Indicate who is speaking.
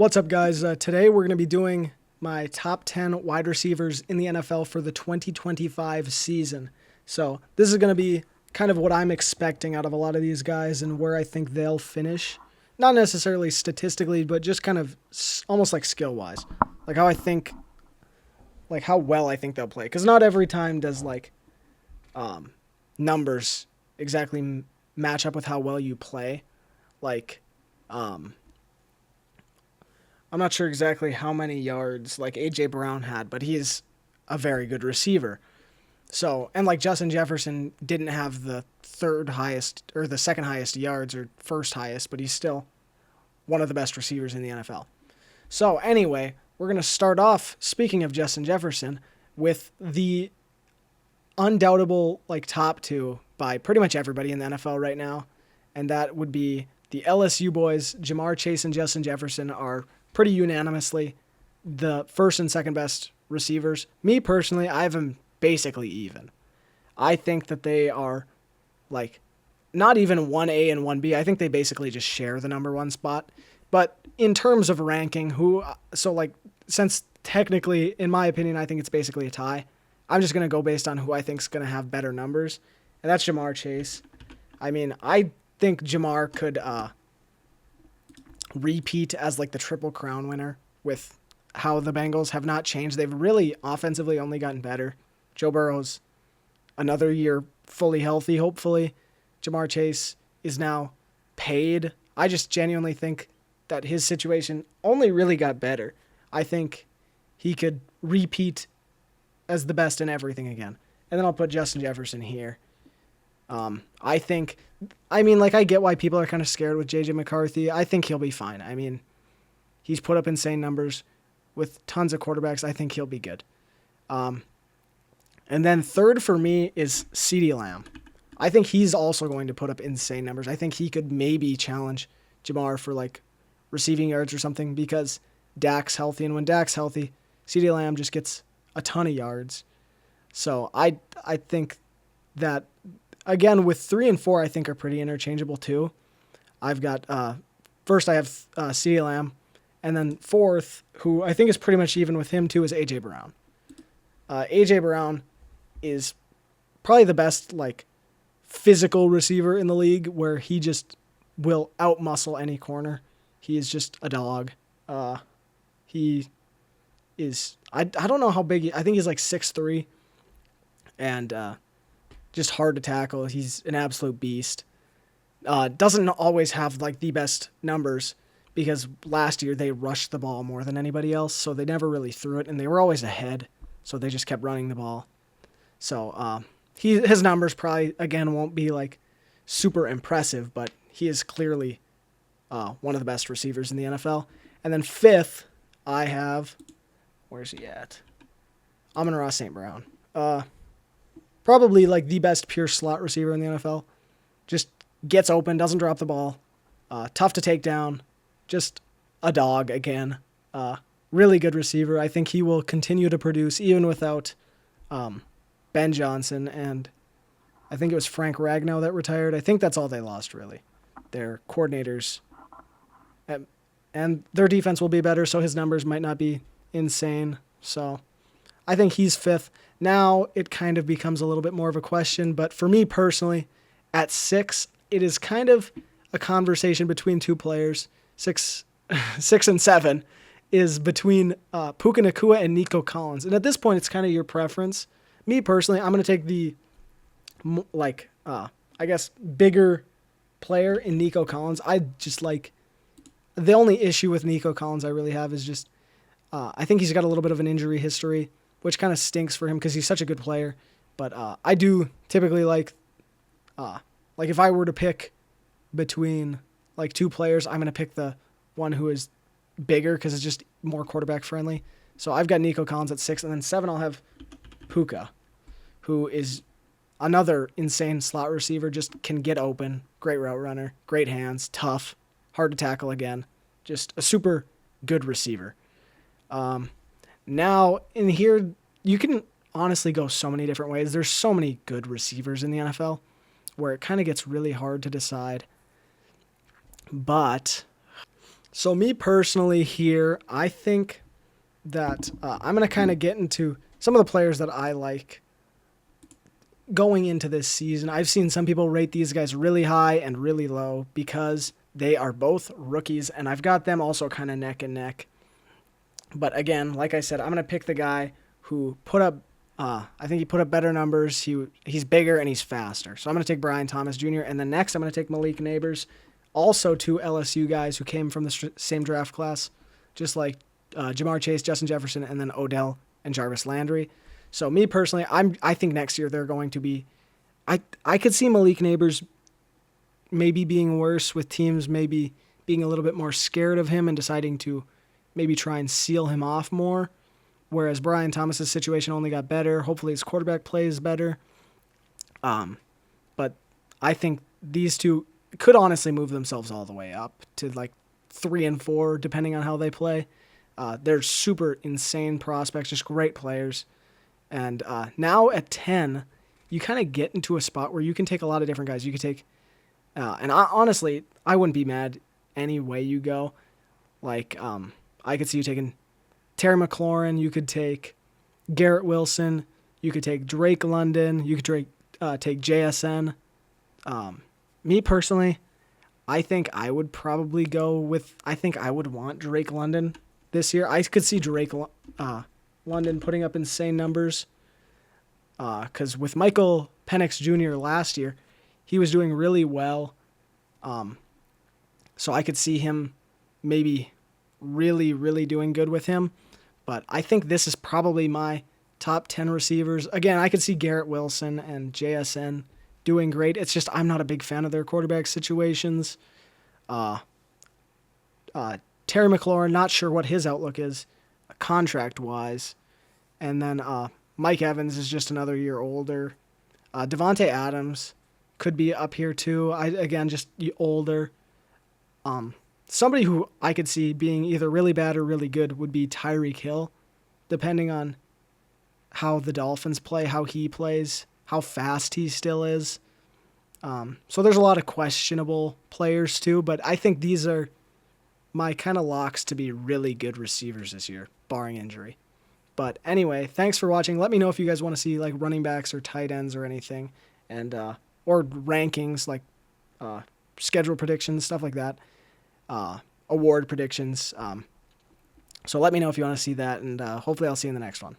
Speaker 1: What's up, guys? Today we're going to be doing my top 10 wide receivers in the NFL for the 2025 season. So this is going to be kind of what I'm expecting out of a lot of these guys and where I think they'll finish. Not necessarily statistically, but just kind of almost like skill-wise. Like how I think, like how well I think they'll play. Because not every time does numbers exactly match up with how well you play. I'm not sure exactly how many yards like A.J. Brown had, but he's a very good receiver. So, and like Justin Jefferson didn't have the third highest or the second highest yards or first highest, but he's still one of the best receivers in the NFL. So anyway, we're going to start off, speaking of Justin Jefferson, with the undoubtable top two by pretty much everybody in the NFL right now. And that would be the LSU boys. Ja'Marr Chase and Justin Jefferson are pretty unanimously the first and second best receivers. Me personally, I have them basically even. I think that they are not even 1A and 1B. I think they basically just share the number one spot. But in terms of ranking, since technically, in my opinion, I think it's basically a tie, I'm just going to go based on who I think is going to have better numbers. And that's Ja'Marr Chase. I mean, I think Ja'Marr could repeat as the Triple Crown winner with how the Bengals have not changed. They've really offensively only gotten better. Joe Burrow's another year fully healthy, hopefully. Ja'Marr Chase is now paid. I just genuinely think that his situation only really got better. I think he could repeat as the best in everything again. And then I'll put Justin Jefferson here. I get why people are kind of scared with J.J. McCarthy. I think he'll be fine. I mean, he's put up insane numbers with tons of quarterbacks. I think he'll be good. And then third for me is CeeDee Lamb. I think he's also going to put up insane numbers. I think he could maybe challenge Ja'Marr for receiving yards or something because Dak's healthy. And when Dak's healthy, CeeDee Lamb just gets a ton of yards. So I think that, again, with 3 and 4, I think are pretty interchangeable too. I've got, first I have CeeDee Lamb, and then fourth, who I think is pretty much even with him too, is A.J. Brown. A.J. Brown is probably the best, physical receiver in the league where he just will outmuscle any corner. He is just a dog. He is, I don't know how big, I think he's 6'3", and just hard to tackle. He's an absolute beast. Doesn't always have the best numbers because last year they rushed the ball more than anybody else, so they never really threw it, and they were always ahead, so they just kept running the ball. So his numbers probably, again, won't be super impressive, but he is clearly one of the best receivers in the NFL. And then fifth, I have, where's he at? Amon-Ra St. Brown. Probably the best pure slot receiver in the NFL. Just gets open, doesn't drop the ball. Tough to take down. Just a dog again. Really good receiver. I think he will continue to produce even without Ben Johnson, and I think it was Frank Ragnow that retired. I think that's all they lost, really. Their coordinators. And their defense will be better, so his numbers might not be insane. So I think he's fifth. Now it kind of becomes a little bit more of a question, but for me personally, at 6, it is kind of a conversation between two players. 6 and 7 is between Puka Nacua and Nico Collins. And at this point, it's kind of your preference. Me personally, I'm going to take the, bigger player in Nico Collins. I just the only issue with Nico Collins I really have is just, I think he's got a little bit of an injury history, which kind of stinks for him because he's such a good player. But I do typically if I were to pick between two players, I'm going to pick the one who is bigger because it's just more quarterback friendly. So I've got Nico Collins at 6, and then 7 I'll have Puka, who is another insane slot receiver, just can get open, great route runner, great hands, tough, hard to tackle again, just a super good receiver. Now, in here, you can honestly go so many different ways. There's so many good receivers in the NFL where it kind of gets really hard to decide. But So me personally here, I think that I'm going to kind of get into some of the players that I like going into this season. I've seen some people rate these guys really high and really low because they are both rookies, and I've got them also kind of neck and neck. But again, like I said, I'm going to pick the guy who put up, I think he put up better numbers. He's bigger and he's faster. So I'm going to take Brian Thomas Jr. And then next I'm going to take Malik Neighbors, also two LSU guys who came from the same draft class, just like Jamar Chase, Justin Jefferson, and then Odell and Jarvis Landry. So me personally, I think next year they're going to be. I could see Malik Neighbors maybe being worse with teams maybe being a little bit more scared of him and deciding to maybe try and seal him off more. Whereas Brian Thomas's situation only got better. Hopefully his quarterback plays better. But I think these two could honestly move themselves all the way up to like 3 and 4, depending on how they play. They're super insane prospects, just great players. And now at 10, you kind of get into a spot where you can take a lot of different guys. You could take, honestly, I wouldn't be mad any way you go. Like, I could see you taking Terry McLaurin. You could take Garrett Wilson. You could take Drake London. You could take JSN. Me personally, I think I would probably go with, I think I would want Drake London this year. I could see Drake London putting up insane numbers. Because with Michael Penix Jr. last year, he was doing really well. So I could see him maybe really, really doing good with him. But I think this is probably my top 10 receivers. Again, I could see Garrett Wilson and JSN doing great. It's just I'm not a big fan of their quarterback situations. Terry McLaurin, not sure what his outlook is contract-wise. And then Mike Evans is just another year older. Devontae Adams could be up here too. Again, just older. Somebody who I could see being either really bad or really good would be Tyreek Hill, depending on how the Dolphins play, how he plays, how fast he still is. So there's a lot of questionable players too, but I think these are my kind of locks to be really good receivers this year, barring injury. But anyway, thanks for watching. Let me know if you guys want to see like running backs or tight ends or anything, and or rankings like schedule predictions, stuff like that. Award predictions. So let me know if you want to see that, and hopefully I'll see you in the next one.